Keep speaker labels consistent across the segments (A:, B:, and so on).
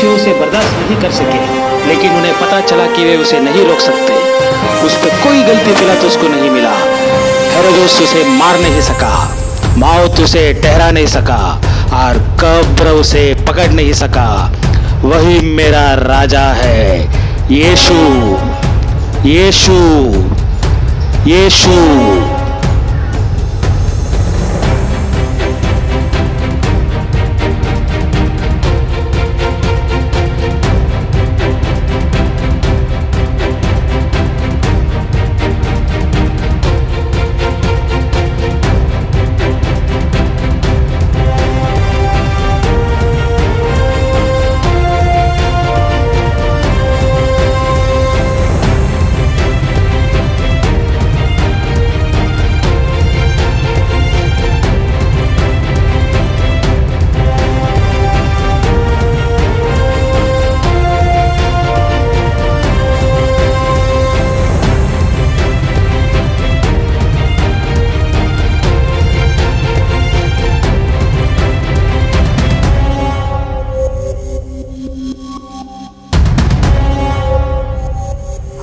A: खुशियों से बर्दाश्त नहीं कर सके, लेकिन उन्हें पता चला कि वे उसे नहीं रोक सकते। उस पर कोई गलती पिलातुस को नहीं मिला। हेरोदेस उसे मार नहीं सका, मौत उसे ठहरा नहीं सका और कब्र उसे पकड़ नहीं सका। वही मेरा राजा है, Yeshu, Yeshu, Yeshu.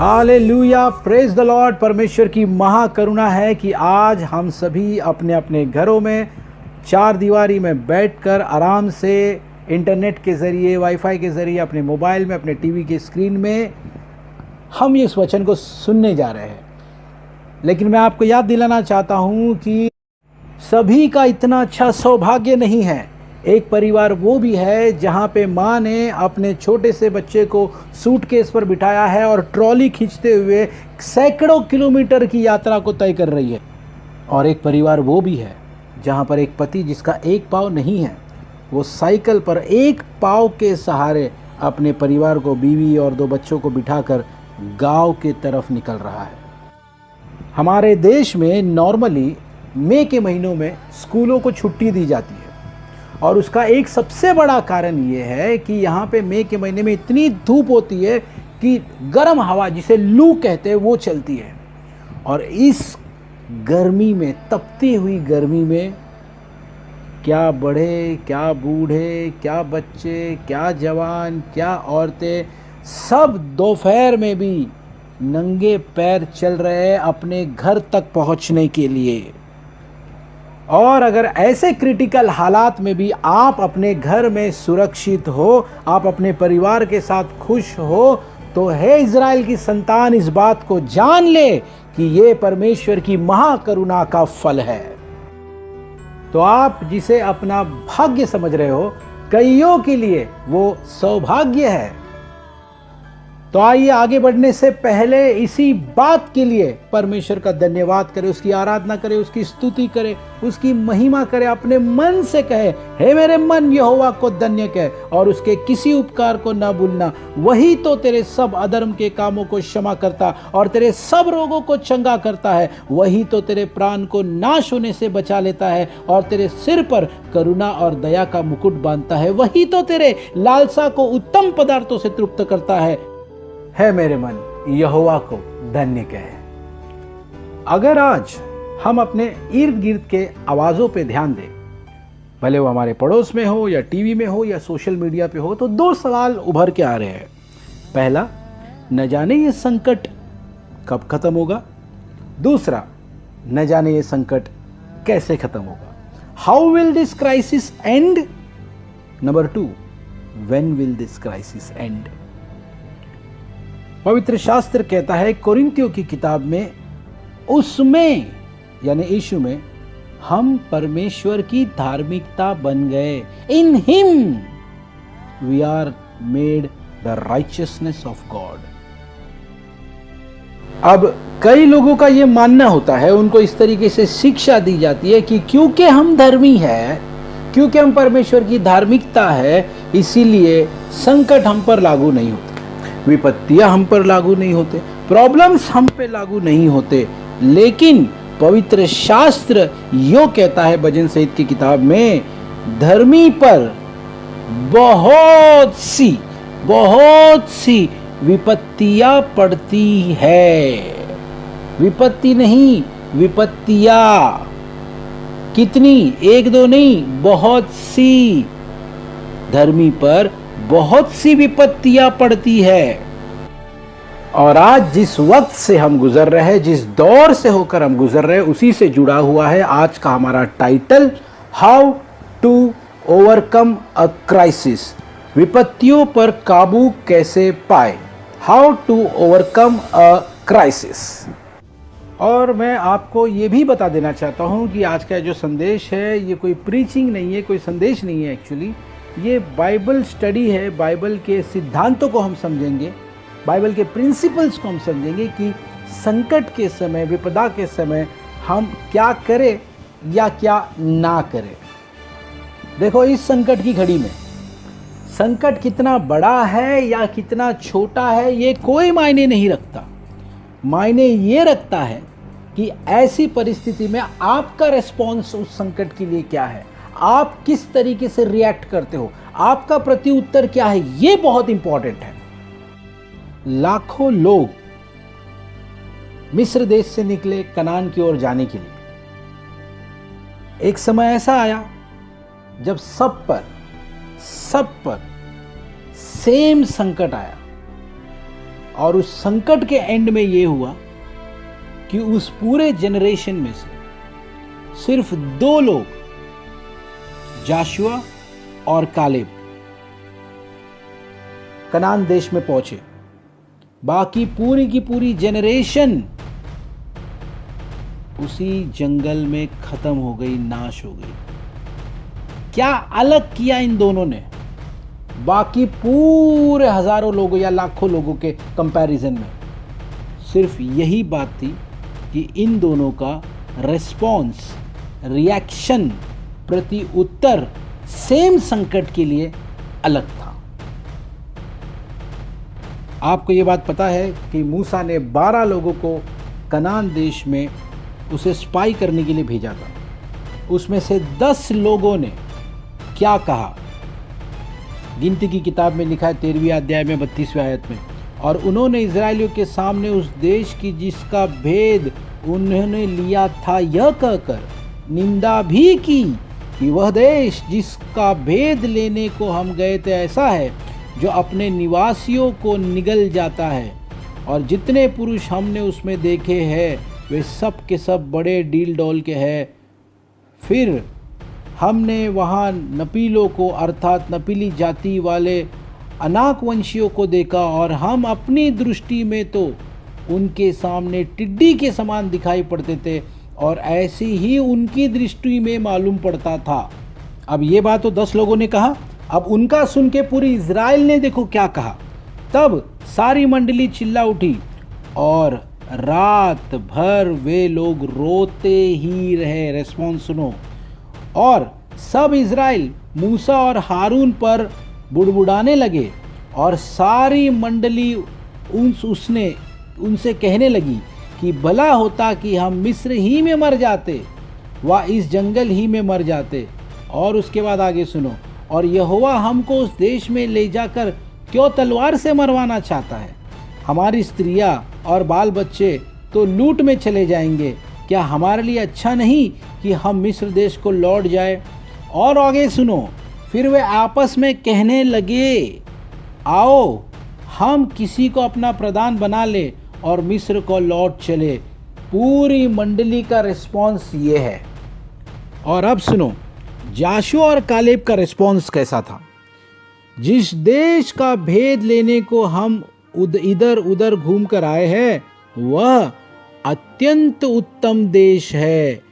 B: Hallelujah, praise the Lord. परमेश्वर की महाकरुणा है कि आज हम सभी अपने अपने घरों में चार दीवारी में बैठकर आराम से इंटरनेट के ज़रिए, वाईफाई के ज़रिए, अपने मोबाइल में, अपने टीवी के स्क्रीन में हम इस वचन को सुनने जा रहे हैं। लेकिन मैं आपको याद दिलाना चाहता हूँ कि सभी का इतना अच्छा सौभाग्य नहीं है। एक परिवार वो भी है जहाँ पे माँ ने अपने छोटे से बच्चे को सूटकेस पर बिठाया है और ट्रॉली खींचते हुए सैकड़ों किलोमीटर की यात्रा को तय कर रही है। और एक परिवार वो भी है जहाँ पर एक पति जिसका एक पाँव नहीं है, वो साइकिल पर एक पाँव के सहारे अपने परिवार को, बीवी और दो बच्चों को बिठाकर गांव के तरफ निकल रहा है। हमारे देश में नॉर्मली मई के महीनों में स्कूलों को छुट्टी दी जाती है और उसका एक सबसे बड़ा कारण ये है कि यहाँ पे मई के महीने में इतनी धूप होती है कि गर्म हवा, जिसे लू कहते हैं, वो चलती है। और इस गर्मी में, तपती हुई गर्मी में, क्या बड़े, क्या बूढ़े, क्या बच्चे, क्या जवान, क्या औरतें, सब दोपहर में भी नंगे पैर चल रहे हैं अपने घर तक पहुंचने के लिए। और अगर ऐसे क्रिटिकल हालात में भी आप अपने घर में सुरक्षित हो, आप अपने परिवार के साथ खुश हो, तो हे इज़राइल की संतान, इस बात को जान ले कि ये परमेश्वर की महाकरुणा का फल है। तो आप जिसे अपना भाग्य समझ रहे हो, कईयों के लिए वो सौभाग्य है। तो आइए आगे बढ़ने से पहले इसी बात के लिए परमेश्वर का धन्यवाद करें, उसकी आराधना करें, उसकी स्तुति करें, उसकी महिमा करें, अपने मन से कहे, हे मेरे मन, यहोवा को धन्य कह और उसके किसी उपकार को ना भूलना। वही तो तेरे सब अधर्म के कामों को क्षमा करता और तेरे सब रोगों को चंगा करता है। वही तो तेरे प्राण को नाश होने से बचा लेता है और तेरे सिर पर करुणा और दया का मुकुट बांधता है। वही तो तेरे लालसा को उत्तम पदार्थों से तृप्त करता है मेरे मन, यहोवा को धन्य कहे। अगर आज हम अपने इर्द गिर्द के आवाज़ों पे ध्यान दें, भले वो हमारे पड़ोस में हो या टीवी में हो या सोशल मीडिया पे हो, तो दो सवाल उभर के आ रहे हैं। पहला, न जाने ये संकट कब खत्म होगा। दूसरा, न जाने ये संकट कैसे खत्म होगा। How will this crisis and. Number 2, when will this crisis and. पवित्र शास्त्र कहता है कोरिन्थियों की किताब में, उसमें यानी यीशु में हम परमेश्वर की धार्मिकता बन गए। In him we are made the righteousness of God. अब कई लोगों का यह मानना होता है, उनको इस तरीके से शिक्षा दी जाती है कि क्योंकि हम धर्मी हैं, क्योंकि हम परमेश्वर की धार्मिकता है, इसीलिए संकट हम पर लागू नहीं होते, विपत्तियां हम पर लागू नहीं होते, प्रॉब्लम्स हम पे लागू नहीं होते। लेकिन पवित्र शास्त्र यो कहता है भजन संहिता की किताब में, धर्मी पर बहुत सी विपत्तियां पड़ती है। विपत्ति नहीं, विपत्तियां। कितनी? एक दो नहीं, बहुत सी। धर्मी पर बहुत सी विपत्तियां पड़ती है। और आज जिस वक्त से हम गुजर रहे हैं, जिस दौर से होकर हम गुजर रहे हैं, उसी से जुड़ा हुआ है आज का हमारा title, how to overcome a crisis. विपत्तियों पर काबू कैसे पाए, how to overcome a crisis. और मैं आपको ये भी बता देना चाहता हूँ कि आज का जो संदेश है ये कोई प्रीचिंग नहीं है, कोई संदेश नहीं है। एक्चुअली ये बाइबल स्टडी है। बाइबल के सिद्धांतों को हम समझेंगे, बाइबल के प्रिंसिपल्स को हम समझेंगे कि संकट के समय, विपदा के समय हम क्या करें या क्या ना करें। देखो, इस संकट की घड़ी में संकट कितना बड़ा है या कितना छोटा है ये कोई मायने नहीं रखता। मायने ये रखता है कि ऐसी परिस्थिति में आपका रिस्पॉन्स उस संकट के लिए क्या है, आप किस तरीके से रिएक्ट करते हो, आपका प्रत्युत्तर क्या है, ये बहुत इंपॉर्टेंट है। लाखों लोग मिस्र देश से निकले कनान की ओर जाने के लिए। एक समय ऐसा आया जब सब पर सेम संकट आया, और उस संकट के एंड में यह हुआ कि उस पूरे जनरेशन में से सिर्फ 2 लोग, जाशुआ और कालेब, कनान देश में पहुंचे। बाकी पूरी की पूरी जनरेशन उसी जंगल में खत्म हो गई, नाश हो गई। क्या अलग किया इन दोनों ने बाकी पूरे हजारों लोगों या लाखों लोगों के कंपैरिजन में? सिर्फ यही बात थी कि इन दोनों का रिस्पॉन्स, रिएक्शन, प्रति उत्तर सेम संकट के लिए अलग था। आपको ये बात पता है कि मूसा ने 12 लोगों को कनान देश में उसे स्पाई करने के लिए भेजा था। उसमें से 10 लोगों ने क्या कहा, गिनती की किताब में लिखा है 13वीं अध्याय में 32वें आयत में, और उन्होंने इजराइलियों के सामने उस देश की जिसका भेद उन्होंने लिया था यह कहकर निंदा भी की कि वह देश जिसका भेद लेने को हम गए थे ऐसा है जो अपने निवासियों को निगल जाता है, और जितने पुरुष हमने उसमें देखे हैं वे सब के सब बड़े डील डॉल के हैं। फिर हमने वहाँ नपीलों को अर्थात नपीली जाति वाले अनाक वंशियों को देखा, और हम अपनी दृष्टि में तो उनके सामने टिड्डी के समान दिखाई पड़ते थे, और ऐसी ही उनकी दृष्टि में मालूम पड़ता था। अब ये बात तो 10 लोगों ने कहा, अब उनका सुन के पूरी इज़राइल ने देखो क्या कहा। तब सारी मंडली चिल्ला उठी और रात भर वे लोग रोते ही रहे। रेस्पॉन्स सुनो। और सब इज़राइल मूसा और हारून पर बुड़बुड़ाने लगे, और सारी मंडली उनसे कहने लगी कि भला होता कि हम मिस्र ही में मर जाते व इस जंगल ही में मर जाते। और उसके बाद आगे सुनो, और यहोवा हमको उस देश में ले जाकर क्यों तलवार से मरवाना चाहता है? हमारी स्त्रियां और बाल बच्चे तो लूट में चले जाएंगे। क्या हमारे लिए अच्छा नहीं कि हम मिस्र देश को लौट जाए? और आगे सुनो, फिर वे आपस में कहने लगे, आओ हम किसी को अपना प्रधान बना ले और मिस्र को लौट चले। पूरी मंडली का रिस्पॉन्स ये है। और अब सुनो जाशुआ और कालेब का रिस्पॉन्स कैसा था। जिस देश का भेद लेने को हम इधर उधर घूम कर आए हैं वह अत्यंत उत्तम देश है,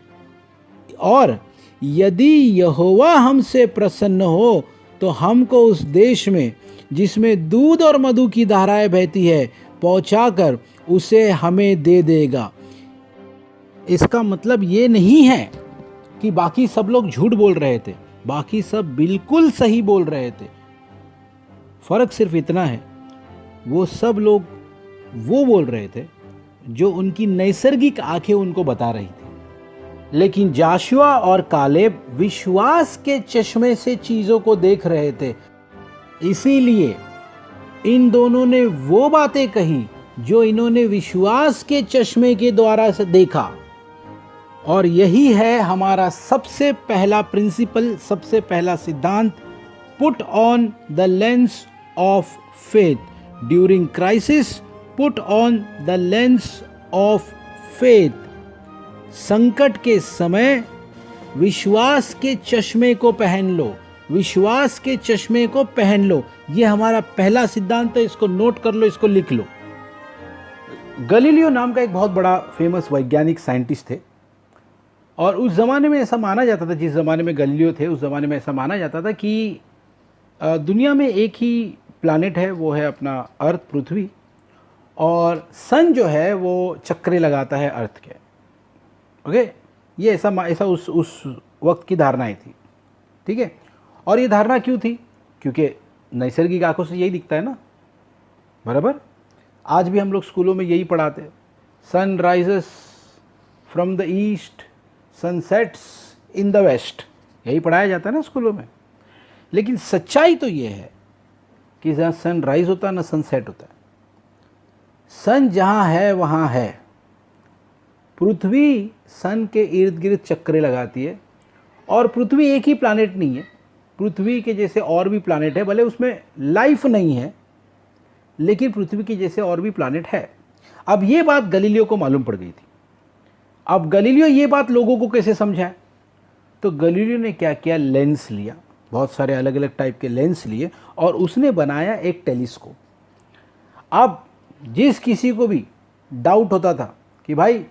B: और यदि यहोवा हमसे प्रसन्न हो तो हमको उस देश में जिसमें दूध और मधु की धाराएं बहती है पहुंचाकर उसे हमें दे देगा। इसका मतलब ये नहीं है कि बाकी सब लोग झूठ बोल रहे थे, बाकी सब बिल्कुल सही बोल रहे थे। फर्क सिर्फ इतना है, वो सब लोग वो बोल रहे थे जो उनकी नैसर्गिक आंखें उनको बता रही थी, लेकिन जाशुआ और कालेब विश्वास के चश्मे से चीजों को देख रहे थे। इसीलिए इन दोनों ने वो बातें कही जो इन्होंने विश्वास के चश्मे के द्वारा से देखा। और यही है हमारा सबसे पहला प्रिंसिपल, सबसे पहला सिद्धांत put on the lens of faith. During crisis put on the lens of faith. संकट के समय विश्वास के चश्मे को पहन लो. विश्वास के चश्मे को पहन लो. यह हमारा पहला सिद्धांत है. इसको नोट कर लो, इसको लिख लो. गैलीलियो नाम का एक बहुत बड़ा फेमस वैज्ञानिक साइंटिस्ट थे, और उस ज़माने में ऐसा माना जाता था, जिस ज़माने में गैलीलियो थे उस ज़माने में ऐसा माना जाता था कि दुनिया में एक ही प्लानेट है, वो है अपना अर्थ, पृथ्वी, और सन जो है वो चक्रे लगाता है अर्थ के. ओके, ये ऐसा उस वक्त की धारणाएं थी. ठीक है, और ये धारणा क्यों थी? क्योंकि नैसर्गिक आंखों से यही दिखता है ना, बराबर. आज भी हम लोग स्कूलों में यही पढ़ाते हैं, sun rises from the east, sun sets in the west, यही पढ़ाया जाता है ना स्कूलों में. लेकिन सच्चाई तो ये है कि जहाँ सन राइज होता है ना सन सेट होता है. सन जहाँ है वहाँ है. पृथ्वी सन के इर्द गिर्द चक्रे लगाती है, और पृथ्वी एक ही प्लानेट नहीं है. पृथ्वी के जैसे और भी प्लानेट है, भले उसमें लाइफ नहीं है, लेकिन पृथ्वी के जैसे और भी प्लानेट है. अब ये बात गैलीलियो को मालूम पड़ गई थी. अब गैलीलियो ये बात लोगों को कैसे समझाए? तो गैलीलियो ने क्या किया, लेंस लिया, बहुत सारे अलग अलग टाइप के लेंस लिए, और उसने बनाया एक टेलीस्कोप. अब जिस किसी को भी डाउट होता था कि भाई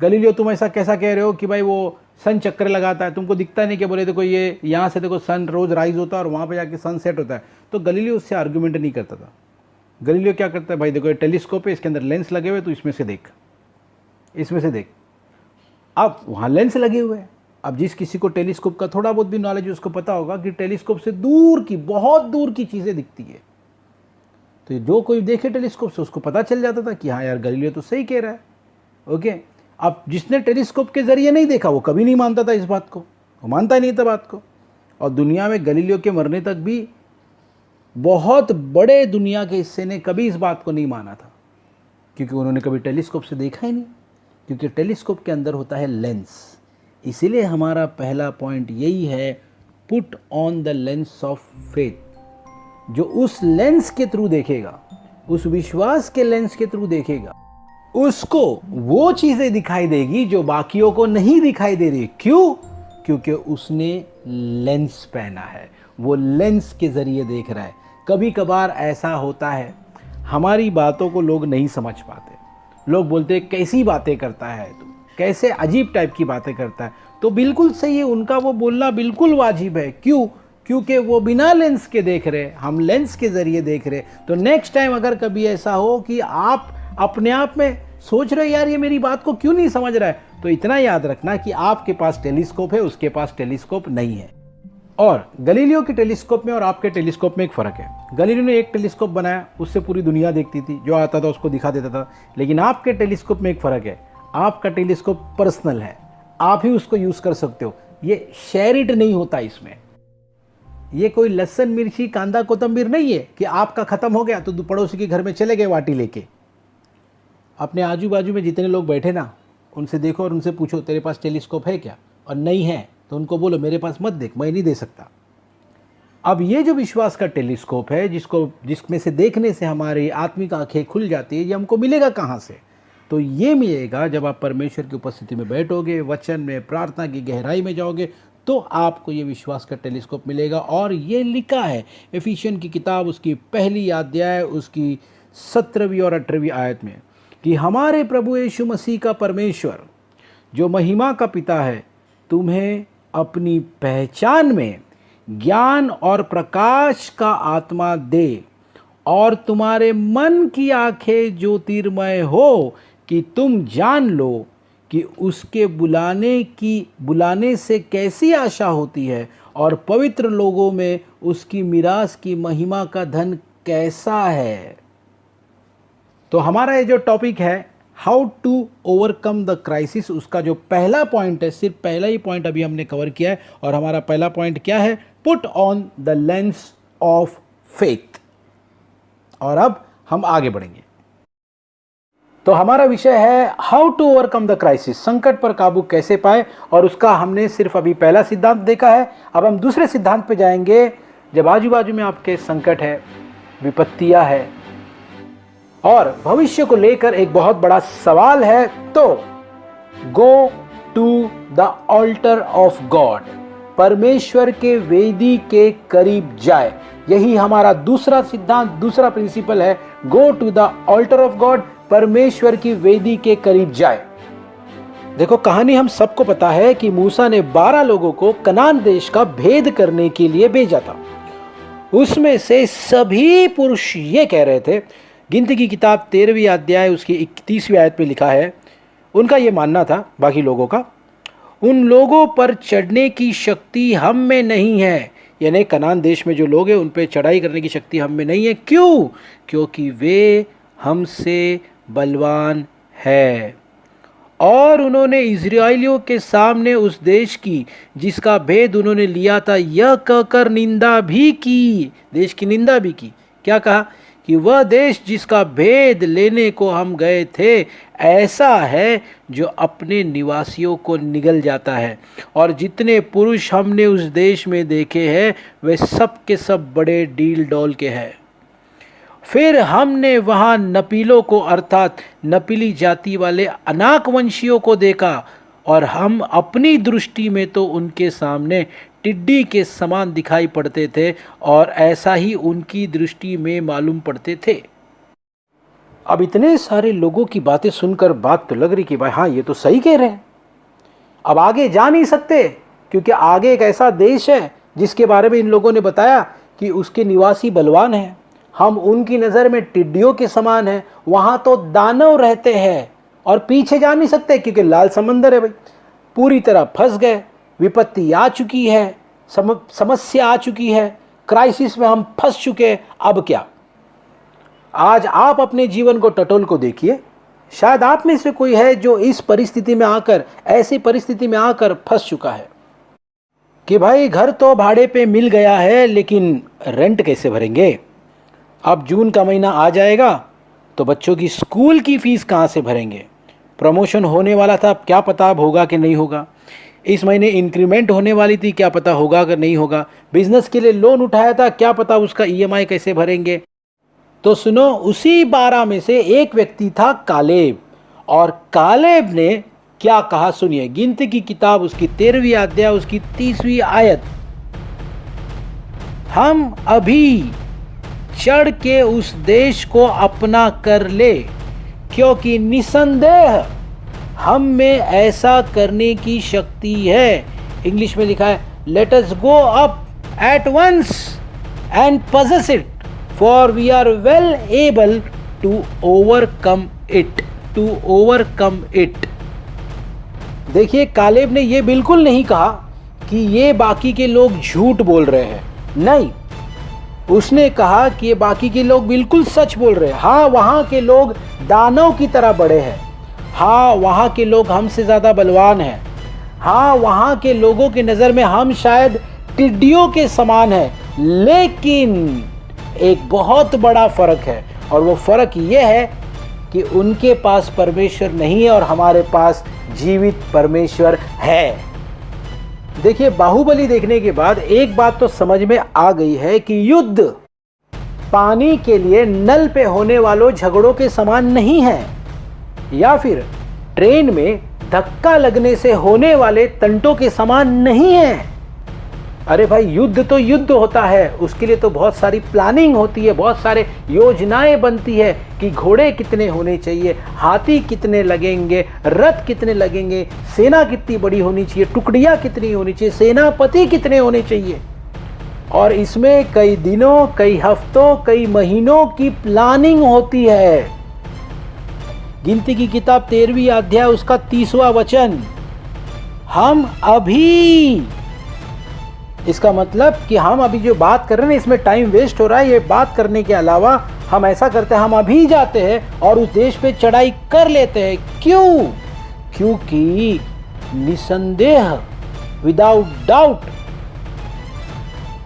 B: गैलीलियो तुम ऐसा कैसा कह रहे हो कि भाई वो सन चक्कर लगाता है, तुमको दिखता नहीं? क्या बोले? देखो ये यहाँ से देखो सन रोज राइज होता है और वहाँ पे जाके सन सेट होता है. तो गैलीलियो उससे आर्गुमेंट नहीं करता था. गैलीलियो क्या करता है, भाई देखो ये टेलीस्कोप है, इसके अंदर लेंस लगे हुए, तो इसमें से देख, इसमें से देख. अब वहाँ लेंस लगे हुए हैं. अब जिस किसी को टेलीस्कोप का थोड़ा बहुत भी नॉलेज है उसको पता होगा कि टेलीस्कोप से दूर की, बहुत दूर की चीज़ें दिखती है. तो जो कोई देखे टेलीस्कोप से उसको पता चल जाता था कि हाँ यार गैलीलियो तो सही कह रहा है. ओके, अब जिसने टेलीस्कोप के ज़रिए नहीं देखा वो कभी नहीं मानता था इस बात को, वो मानता नहीं था बात को. और दुनिया में गैलीलियो के मरने तक भी बहुत बड़े दुनिया के हिस्से ने कभी इस बात को नहीं माना था, क्योंकि उन्होंने कभी टेलीस्कोप से देखा ही नहीं. क्योंकि टेलीस्कोप के अंदर होता है लेंस. इसीलिए हमारा पहला पॉइंट यही है, put on the lens of faith. जो उस लेंस के थ्रू देखेगा, उस विश्वास के लेंस के थ्रू देखेगा, उसको वो चीज़ें दिखाई देगी जो बाकियों को नहीं दिखाई दे रही. क्यों? क्योंकि उसने लेंस पहना है, वो लेंस के ज़रिए देख रहा है. कभी कभार ऐसा होता है, हमारी बातों को लोग नहीं समझ पाते. लोग बोलते हैं कैसी बातें करता है तू, कैसे अजीब टाइप की बातें करता है. तो बिल्कुल सही है, उनका वो बोलना बिल्कुल वाजिब है. क्यों? क्योंकि वो बिना लेंस के देख रहे, हम लेंस के ज़रिए देख रहे. तो नेक्स्ट टाइम अगर कभी ऐसा हो कि आप अपने आप में सोच रहे यार ये मेरी बात को क्यों नहीं समझ रहा है, तो इतना याद रखना कि आपके पास टेलीस्कोप है, उसके पास टेलीस्कोप नहीं है. और गैलीलियो के टेलीस्कोप में और आपके टेलीस्कोप में एक फ़र्क है. गैलीलियो ने एक टेलीस्कोप बनाया, उससे पूरी दुनिया देखती थी, जो आता था उसको दिखा देता था. लेकिन आपके टेलीस्कोप में एक फ़र्क है, आपका टेलीस्कोप पर्सनल है, आप ही उसको यूज़ कर सकते हो. ये शेयरिट नहीं होता इसमें. ये कोई लहसुन मिर्ची कांदा कोतंबीर नहीं है कि आपका ख़त्म हो गया तो पड़ोसी के घर में चले गए वाटी लेके. अपने आजू बाजू में जितने लोग बैठे ना, उनसे देखो और उनसे पूछो तेरे पास टेलीस्कोप है क्या, और नहीं है तो उनको बोलो मेरे पास मत देख, मैं नहीं दे सकता. अब ये जो विश्वास का टेलीस्कोप है, जिसमें से देखने से हमारी आत्मिक आंखें खुल जाती है, ये हमको मिलेगा कहाँ से? तो ये मिलेगा जब आप परमेश्वर की उपस्थिति में बैठोगे, वचन में, प्रार्थना की गहराई में जाओगे, तो आपको ये विश्वास का टेलीस्कोप मिलेगा. और ये लिखा है एफिशियन की किताब, उसकी पहली अध्याय, उसकी 17वीं और 18वीं आयत में, कि हमारे प्रभु यीशु मसीह का परमेश्वर जो महिमा का पिता है, तुम्हें अपनी पहचान में ज्ञान और प्रकाश का आत्मा दे, और तुम्हारे मन की आंखें ज्योतिर्मय हो, कि तुम जान लो कि उसके बुलाने से कैसी आशा होती है, और पवित्र लोगों में उसकी मिरास की महिमा का धन कैसा है. तो हमारा ये जो टॉपिक है, how to overcome the crisis, उसका जो पहला पॉइंट है, सिर्फ पहला ही पॉइंट अभी हमने कवर किया है. और हमारा पहला पॉइंट क्या है? Put on the lens of faith. और अब हम आगे बढ़ेंगे. तो हमारा विषय है how to overcome the crisis, संकट पर काबू कैसे पाए। और उसका हमने सिर्फ अभी पहला सिद्धांत देखा है। अब हम दूसरे सिद्धांत पे जाएंगे। जब आजू बाजू में आपके संकट है, विपत्तियां है और भविष्य को लेकर एक बहुत बड़ा सवाल है, तो go to the altar of God, परमेश्वर के वेदी के करीब जाए। यही हमारा दूसरा सिद्धांत, दूसरा प्रिंसिपल है, go to the altar of God, परमेश्वर की वेदी के करीब जाए। देखो, कहानी हम सबको पता है कि मूसा ने 12 लोगों को कनान देश का भेद करने के लिए भेजा था। उसमें से सभी पुरुष ये कह रहे थे, गिनती की किताब 13वीं अध्याय उसकी 31वीं आयत में लिखा है, उनका ये मानना था, बाकी लोगों का, उन लोगों पर चढ़ने की शक्ति हम में नहीं है। यानी कनान देश में जो लोग हैं उन पर चढ़ाई करने की शक्ति हम में नहीं है। क्यों? क्योंकि वे हमसे बलवान है। और उन्होंने इजराइलियों के सामने उस देश की जिसका भेद उन्होंने लिया था यह कहकर निंदा भी की, देश की निंदा भी की। क्या कहा? कि वह देश जिसका भेद लेने को हम गए थे ऐसा है जो अपने निवासियों को निगल जाता है, और जितने पुरुष हमने उस देश में देखे हैं वे सब के सब बड़े डील डॉल के हैं। फिर हमने वहाँ नपीलों को अर्थात नपीली जाति वाले अनाक वंशियों को देखा, और हम अपनी दृष्टि में तो उनके सामने टिड्डी के समान दिखाई पड़ते थे, और ऐसा ही उनकी दृष्टि में मालूम पड़ते थे। अब इतने सारे लोगों की बातें सुनकर बात तो लग रही कि भाई हाँ, ये तो सही कह रहे हैं। अब आगे जा नहीं सकते, क्योंकि आगे एक ऐसा देश है जिसके बारे में इन लोगों ने बताया कि उसके निवासी बलवान हैं, हम उनकी नज़र में टिड्डियों के समान हैं, वहाँ तो दानव रहते हैं। और पीछे जा नहीं सकते क्योंकि लाल समंदर है भाई, पूरी तरह फंस गए, विपत्ति आ चुकी है, समस्या आ चुकी है, क्राइसिस में हम फंस चुके हैं। अब क्या? आज आप अपने जीवन को टटोल को देखिए, शायद आप में से कोई है जो इस परिस्थिति में आकर, ऐसी परिस्थिति में आकर फंस चुका है कि भाई घर तो भाड़े पे मिल गया है लेकिन रेंट कैसे भरेंगे? अब जून का महीना आ जाएगा तो बच्चों की स्कूल की फीस कहाँ से भरेंगे? प्रमोशन होने वाला था, क्या पता अब होगा कि नहीं होगा। इस महीने इंक्रीमेंट होने वाली थी, क्या पता होगा कि नहीं होगा। बिजनेस के लिए लोन उठाया था, क्या पता उसका ईएमआई कैसे भरेंगे। तो सुनो, उसी 12 में से एक व्यक्ति था कालेब, और कालेब ने क्या कहा सुनिए। गिनती की किताब उसकी 13वीं अध्याय उसकी 30वीं आयत, हम अभी चढ़ के उस देश को अपना कर ले, क्योंकि निसंदेह हम में ऐसा करने की शक्ति है। इंग्लिश में लिखा है, let us go up at once and possess it, for we are well able to overcome it, to overcome it। देखिए, कालेब ने ये बिल्कुल नहीं कहा कि ये बाकी के लोग झूठ बोल रहे हैं, नहीं, उसने कहा कि ये बाकी के लोग बिल्कुल सच बोल रहे हैं। हाँ, वहाँ के लोग दानव की तरह बड़े हैं, हाँ वहाँ के लोग हमसे ज़्यादा बलवान हैं, हाँ वहाँ के लोगों की नज़र में हम शायद टिड्डियों के समान हैं, लेकिन एक बहुत बड़ा फ़र्क है, और वो फ़र्क ये है कि उनके पास परमेश्वर नहीं है और हमारे पास जीवित परमेश्वर है। देखिए, बाहुबली देखने के बाद एक बात तो समझ में आ गई है कि युद्ध पानी के लिए नल पे होने वालों झगड़ों के समान नहीं है, या फिर ट्रेन में धक्का लगने से होने वाले तंटों के समान नहीं है। अरे भाई, युद्ध तो युद्ध होता है, उसके लिए तो बहुत सारी प्लानिंग होती है, बहुत सारे योजनाएं बनती है कि घोड़े कितने होने चाहिए, हाथी कितने लगेंगे, रथ कितने लगेंगे, सेना कितनी बड़ी होनी चाहिए, टुकड़ियां कितनी होनी चाहिए, सेनापति कितने होने चाहिए। और इसमें कई दिनों, कई हफ्तों, कई महीनों की प्लानिंग होती है। गिनती की किताब 13वीं अध्याय उसका 30वां वचन, हम अभी, इसका मतलब कि हम अभी जो बात कर रहे हैं इसमें टाइम वेस्ट हो रहा है। ये बात करने के अलावा हम ऐसा करते हैं, हम अभी जाते हैं और उस देश पे चढ़ाई कर लेते हैं। क्यों? क्योंकि निसंदेह, विदाउट डाउट,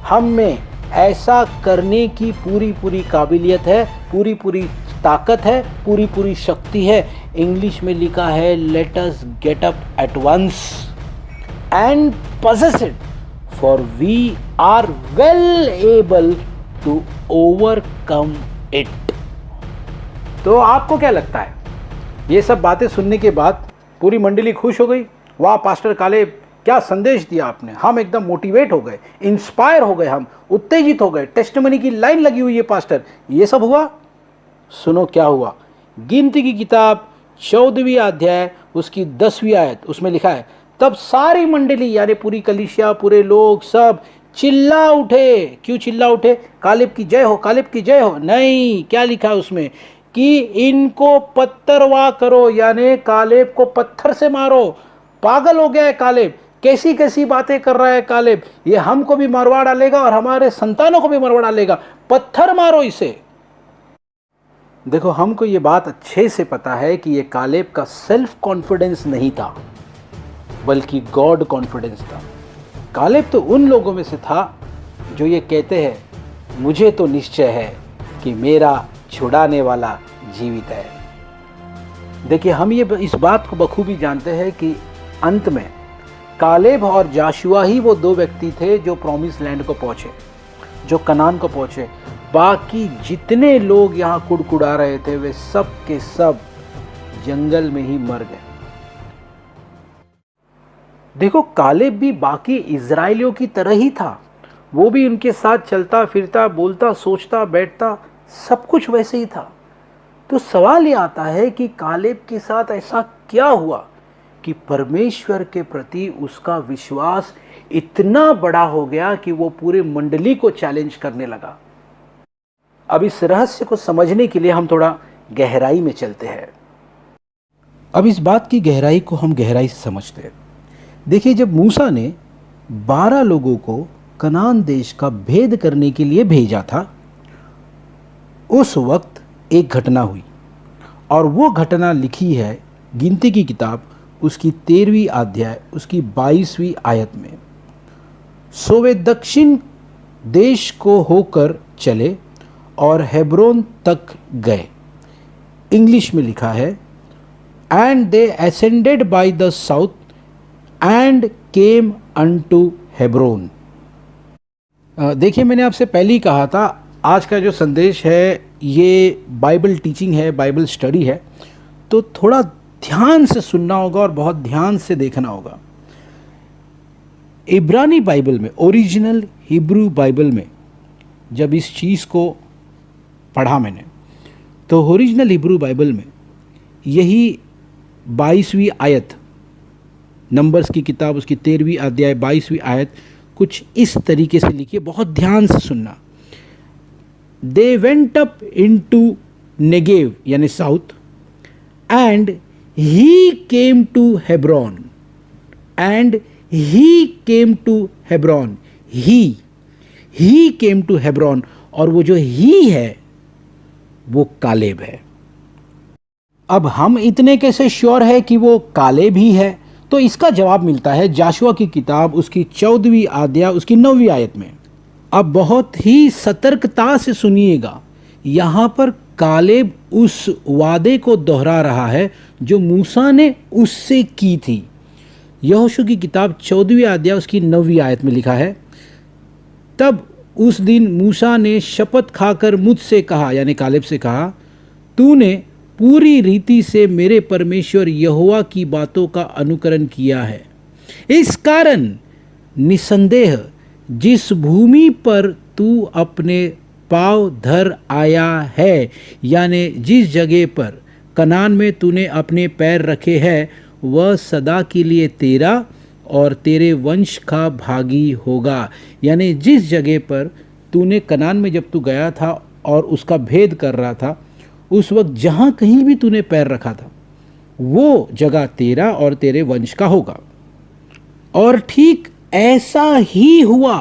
B: हम में ऐसा करने की पूरी पूरी काबिलियत है, पूरी पूरी ताकत है, पूरी पूरी शक्ति है। इंग्लिश में लिखा है let us get up at once and possess it, for we are well able to overcome it। तो आपको क्या लगता है, ये सब बातें सुनने के बाद पूरी मंडली खुश हो गई? वाह पास्टर कालेब, क्या संदेश दिया आपने, हम एकदम मोटिवेट हो गए, इंस्पायर हो गए, हम उत्तेजित हो गए, टेस्टिमनी की लाइन लगी हुई है पास्टर, ये सब हुआ? सुनो क्या हुआ। गिनती की किताब 14वीं अध्याय उसकी 10वीं आयत, उसमें लिखा है तब सारी मंडली यानी पूरी कलीसिया, पूरे लोग सब चिल्ला उठे। क्यों चिल्ला उठे? कालेब की जय हो, कालेब की जय हो? नहीं, क्या लिखा है उसमें कि इनको पत्थरवा करो, यानी कालेब को पत्थर से मारो। पागल हो गया है कालेब, कैसी कैसी बातें कर रहा है कालेब, ये हमको भी मरवा डालेगा और हमारे संतानों को भी मरवा डालेगा, पत्थर मारो इसे। देखो, हमको ये बात अच्छे से पता है कि ये कालेब का सेल्फ कॉन्फिडेंस नहीं था, बल्कि गॉड कॉन्फिडेंस था। कालेब तो उन लोगों में से था जो ये कहते हैं मुझे तो निश्चय है कि मेरा छुड़ाने वाला जीवित है। देखिए, हम ये इस बात को बखूबी जानते हैं कि अंत में कालेब और जाशुआ ही वो दो व्यक्ति थे जो प्रॉमिस लैंड को पहुँचे, जो कनान को पहुँचे। बाकी जितने लोग यहाँ कुड़कुड़ा रहे थे वे सब के सब जंगल में ही मर गए। देखो, कालेब भी बाकी इजराइलियों की तरह ही था, वो भी उनके साथ चलता फिरता, बोलता, सोचता, बैठता, सब कुछ वैसे ही था। तो सवाल ये आता है कि कालेब के साथ ऐसा क्या हुआ कि परमेश्वर के प्रति उसका विश्वास इतना बड़ा हो गया कि वो पूरे मंडली को चैलेंज करने लगा। अब इस रहस्य को समझने के लिए हम थोड़ा गहराई में चलते हैं। अब इस बात की गहराई को हम गहराई से समझते हैं। देखिए, जब मूसा ने 12 लोगों को कनान देश का भेद करने के लिए भेजा था, उस वक्त एक घटना हुई और वो घटना लिखी है गिनती की किताब उसकी 13वीं अध्याय उसकी 22वीं आयत में। सो वे दक्षिण देश को होकर चले और हेब्रोन तक गए। इंग्लिश में लिखा है and they ascended by the south and came unto Hebron. देखिए, मैंने आपसे पहले ही कहा था आज का जो संदेश है ये बाइबल टीचिंग है, बाइबल स्टडी है, तो थोड़ा ध्यान से सुनना होगा और बहुत ध्यान से देखना होगा। इब्रानी बाइबल में, ओरिजिनल हिब्रू बाइबल में जब इस चीज़ को पढ़ा मैंने, तो ओरिजिनल हिब्रू बाइबल में यही 22वीं आयत, नंबर्स की किताब उसकी 13वीं अध्याय 22वीं आयत कुछ इस तरीके से लिखी है, बहुत ध्यान से सुनना। They went up into Negev यानी south and he came to Hebron and he came to Hebron. He came to Hebron, और वो जो ही है वो कालेब है। अब हम इतने कैसे श्योर है कि वो कालेब ही है? तो इसका जवाब मिलता है जाशुआ की किताब उसकी 14वीं अध्याय उसकी 9वीं आयत में। अब बहुत ही सतर्कता से सुनिएगा, यहाँ पर कालेब उस वादे को दोहरा रहा है जो मूसा ने उससे की थी। यहोशू की किताब 14वीं अध्याय उसकी 9वीं आयत में लिखा है, तब उस दिन मूसा ने शपथ खाकर मुझसे कहा, यानी कालेब से कहा, तूने पूरी रीति से मेरे परमेश्वर यहोवा की बातों का अनुकरण किया है। इस कारण निसंदेह जिस भूमि पर तू अपने पाँव धर आया है, यानी जिस जगह पर कनान में तूने अपने पैर रखे हैं, वह सदा के लिए तेरा और तेरे वंश का भागी होगा। यानी जिस जगह पर तूने कनान में जब तू गया था और उसका भेद कर रहा था, उस वक्त जहाँ कहीं भी तूने पैर रखा था वो जगह तेरा और तेरे वंश का होगा। और ठीक ऐसा ही हुआ।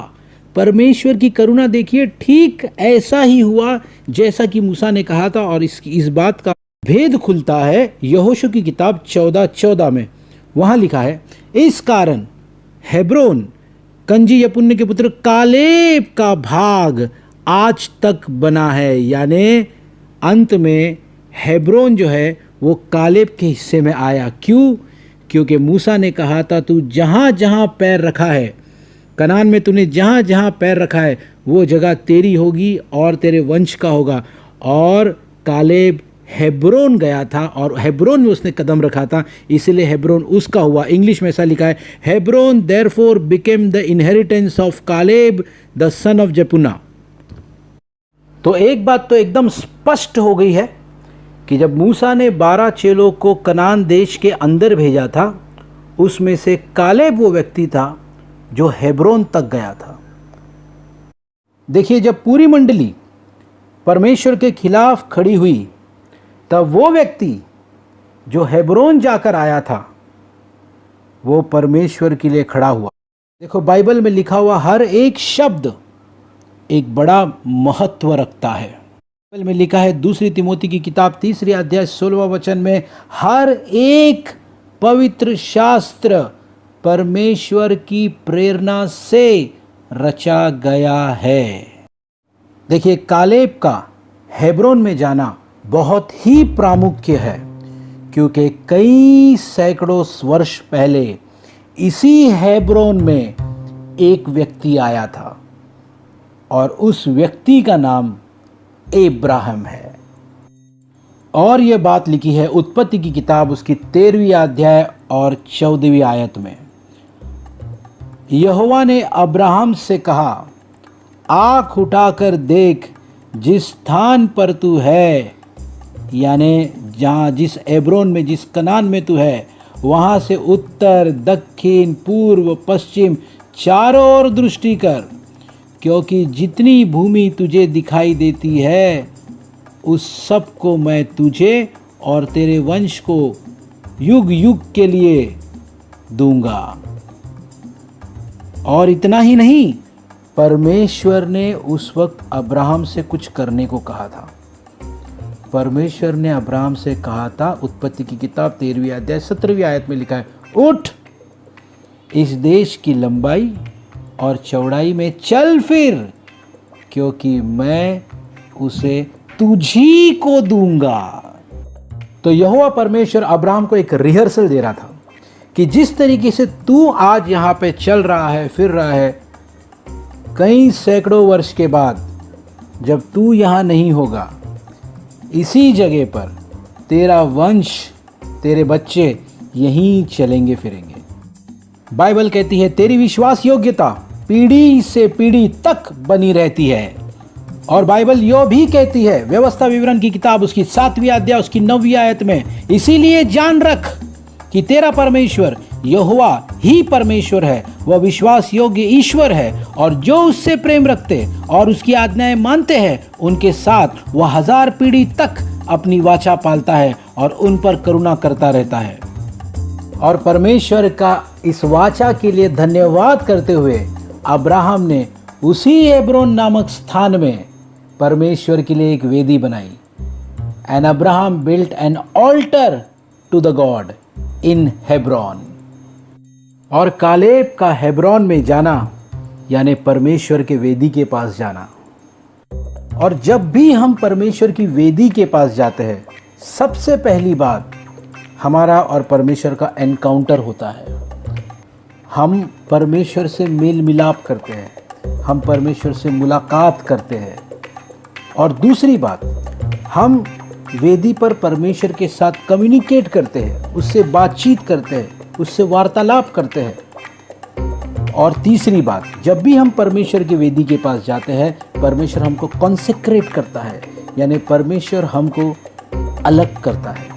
B: परमेश्वर की करुणा देखिए, ठीक ऐसा ही हुआ जैसा कि मूसा ने कहा था। और इस बात का भेद खुलता है यहोशू की किताब 14:14 में। वहाँ लिखा है, इस कारण हेब्रोन कंजी यपुन्ने के पुत्र कालेब का भाग आज तक बना है। यानी अंत में हेब्रोन जो है वो कालेब के हिस्से में आया। क्यों? क्योंकि मूसा ने कहा था तू जहाँ जहाँ पैर रखा है, कनान में तूने जहाँ जहाँ पैर रखा है वो जगह तेरी होगी और तेरे वंश का होगा। और कालेब हेब्रोन गया था और हेब्रोन में उसने कदम रखा था, इसलिए हेब्रोन उसका हुआ। इंग्लिश में ऐसा लिखा है, Hebron therefore became the inheritance of Caleb the son of Jephunneh. तो एक बात तो एकदम स्पष्ट हो गई है कि जब मूसा ने 12 चेलों को कनान देश के अंदर भेजा था, उसमें से कालेब वो व्यक्ति था जो हेब्रोन तक गया था। देखिए, जब पूरी मंडली परमेश्वर के खिलाफ खड़ी हुई तब वो व्यक्ति जो हेब्रोन जाकर आया था वो परमेश्वर के लिए खड़ा हुआ। देखो, बाइबल में लिखा हुआ हर एक शब्द एक बड़ा महत्व रखता है। बाइबल में लिखा है 2 तिमोथी की किताब 3 अध्याय 16 वचन में, हर एक पवित्र शास्त्र परमेश्वर की प्रेरणा से रचा गया है। देखिए, कालेब का हेब्रोन में जाना बहुत ही प्रामुख्य है, क्योंकि कई सैकड़ों वर्ष पहले इसी हेब्रोन में एक व्यक्ति आया था और उस व्यक्ति का नाम अब्राहम है। और यह बात लिखी है उत्पत्ति की किताब उसकी 13वीं अध्याय और 14वीं आयत में। यहोवा ने अब्राहम से कहा, आँख उठाकर देख, जिस स्थान पर तू है, यानी जहाँ जिस एब्रोन में, जिस कनान में तू है, वहाँ से उत्तर, दक्षिण, पूर्व, पश्चिम चारों ओर दृष्टि कर, क्योंकि जितनी भूमि तुझे दिखाई देती है उस सब को मैं तुझे और तेरे वंश को युग युग के लिए दूंगा। और इतना ही नहीं, परमेश्वर ने उस वक्त अब्राहम से कुछ करने को कहा था। परमेश्वर ने अब्राहम से कहा था, उत्पत्ति की किताब 13वीं अध्याय 17वीं आयत में लिखा है, उठ, इस देश की लंबाई और चौड़ाई में चल फिर, क्योंकि मैं उसे तुझी को दूंगा। तो यहोवा परमेश्वर अब्राहम को एक रिहर्सल दे रहा था कि जिस तरीके से तू आज यहाँ पे चल रहा है, फिर रहा है, कई सैकड़ों वर्ष के बाद जब तू यहाँ नहीं होगा, इसी जगह पर तेरा वंश, तेरे बच्चे यहीं चलेंगे फिरेंगे। बाइबल कहती है तेरी विश्वास योग्यता पीढ़ी से पीढ़ी तक बनी रहती है। और बाइबल यो भी कहती है, व्यवस्था विवरण की किताब उसकी 7वीं अध्याय उसकी 9वीं आयत में, इसीलिए जान रख कि तेरा परमेश्वर यहोवा ही परमेश्वर है, वह विश्वास योग्य ईश्वर है, और जो उससे प्रेम रखते और उसकी आज्ञाएं मानते हैं उनके साथ वह 1000 पीढ़ी तक अपनी वाचा पालता है और उन पर करुणा करता रहता है। और परमेश्वर का इस वाचा के लिए धन्यवाद करते हुए अब्राहम ने उसी हेब्रोन नामक स्थान में परमेश्वर के लिए एक वेदी बनाई। And Abraham built an altar to the God in Hebron. और कालेब का हेब्रोन में जाना यानी परमेश्वर के वेदी के पास जाना। और जब भी हम परमेश्वर की वेदी के पास जाते हैं, सबसे पहली बात हमारा और परमेश्वर का एनकाउंटर होता है। हम परमेश्वर से मेल मिलाप करते हैं, हम परमेश्वर से मुलाकात करते हैं। और दूसरी बात, हम वेदी पर परमेश्वर के साथ कम्युनिकेट करते हैं, उससे बातचीत करते हैं, उससे वार्तालाप करते हैं। और तीसरी बात, जब भी हम परमेश्वर की वेदी के पास जाते हैं, परमेश्वर हमको कॉन्सेक्रेट करता है, यानी परमेश्वर हमको अलग करता है,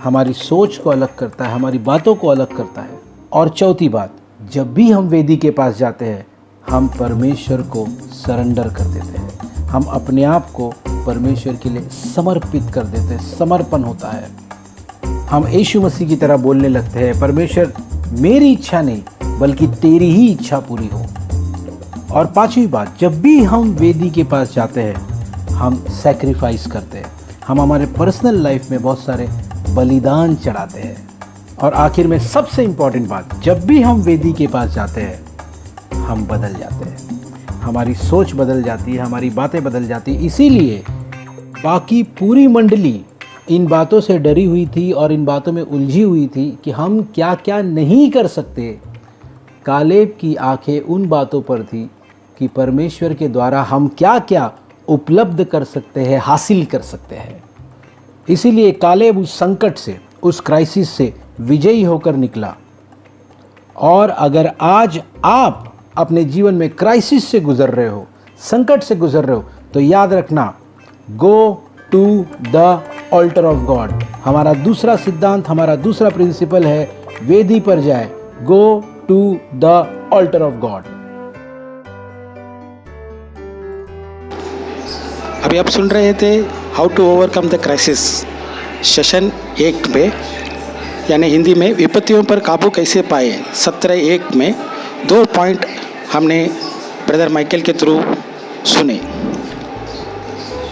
B: हमारी सोच को अलग करता है, हमारी बातों को अलग करता है। और चौथी बात, जब भी हम वेदी के पास जाते हैं, हम परमेश्वर को सरेंडर कर देते हैं, हम अपने आप को परमेश्वर के लिए समर्पित कर देते हैं, समर्पण होता है। हम यीशु मसीह की तरह बोलने लगते हैं, परमेश्वर मेरी इच्छा नहीं बल्कि तेरी ही इच्छा पूरी हो। और पांचवी बात, जब भी हम वेदी के पास जाते हैं, हम सैक्रिफाइस करते हैं, हम हमारे पर्सनल लाइफ में बहुत सारे बलिदान चढ़ाते हैं। और आखिर में सबसे इम्पॉर्टेंट बात, जब भी हम वेदी के पास जाते हैं, हम बदल जाते हैं, हमारी सोच बदल जाती है, हमारी बातें बदल जाती है। इसीलिए बाकी पूरी मंडली इन बातों से डरी हुई थी और इन बातों में उलझी हुई थी कि हम क्या क्या नहीं कर सकते, कालेब की आंखें उन बातों पर थी कि परमेश्वर के द्वारा हम क्या क्या उपलब्ध कर सकते हैं, हासिल कर सकते हैं। इसीलिए कालेब उस संकट से, उस क्राइसिस से विजयी होकर निकला। और अगर आज आप अपने जीवन में क्राइसिस से गुजर रहे हो, संकट से गुजर रहे हो, तो याद रखना, go to the altar of God. हमारा दूसरा सिद्धांत, हमारा दूसरा प्रिंसिपल है, वेदी पर जाए, go to the altar of God.
A: अभी आप सुन रहे थे how to overcome the crisis, session 1 में, यानी हिंदी में विपत्तियों पर काबू कैसे पाए। 17:1 में 2 पॉइंट हमने ब्रदर माइकल के थ्रू सुने।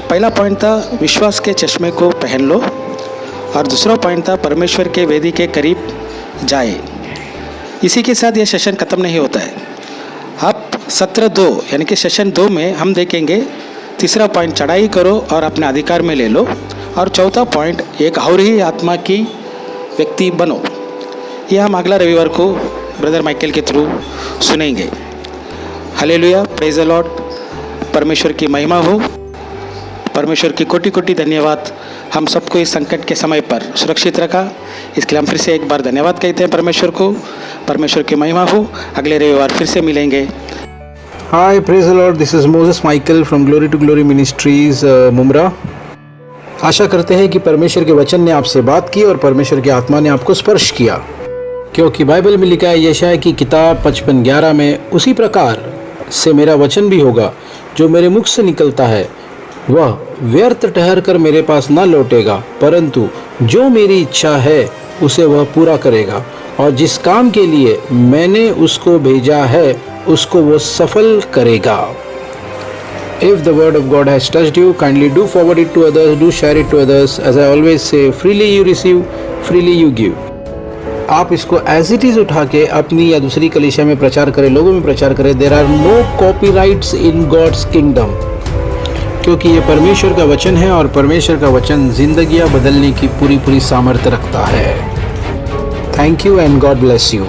A: पहला पॉइंट था विश्वास के चश्मे को पहन लो, और दूसरा पॉइंट था परमेश्वर के वेदी के करीब जाए। इसी के साथ यह सेशन ख़त्म नहीं होता है। अब सत्र 2 यानी कि सेशन 2 में हम देखेंगे तीसरा पॉइंट, चढ़ाई करो और अपने अधिकार में ले लो, और चौथा पॉइंट, एक और ही आत्मा की व्यक्ति बनो। यह हम अगला रविवार को ब्रदर माइकल के थ्रू सुनेंगे। Hallelujah, praise the Lord. परमेश्वर की महिमा हो, परमेश्वर की कोटि कोटि धन्यवाद। हम सबको इस संकट के समय पर सुरक्षित रखा, इसके लिए हम फिर से एक बार धन्यवाद कहते हैं परमेश्वर को। परमेश्वर की महिमा हो। अगले रविवार फिर से मिलेंगे।
B: Hi, praise the Lord. This is Moses Michael from Glory to Glory Ministries, Mumbra. आशा करते हैं कि परमेश्वर के वचन ने आपसे बात की और परमेश्वर की आत्मा ने आपको स्पर्श किया, क्योंकि बाइबल में लिखा है यशायाह की किताब 55:11 में, उसी प्रकार से मेरा वचन भी होगा जो मेरे मुख से निकलता है, वह व्यर्थ ठहर कर मेरे पास न लौटेगा, परंतु जो मेरी इच्छा है उसे वह पूरा करेगा, और जिस काम के लिए मैंने उसको भेजा है उसको वो सफल करेगा। If the word of God has touched you, kindly do forward it to others, do share it to others. As I always say, freely you receive, freely you give. आप इसको एज इट इज़ उठा के अपनी या दूसरी कलीसिया में प्रचार करें, लोगों में प्रचार करें। There are no copyrights in God's kingdom, क्योंकि ये परमेश्वर का वचन है और परमेश्वर का वचन जिंदगियां बदलने की पूरी सामर्थ्य रखता है। Thank you and God bless you.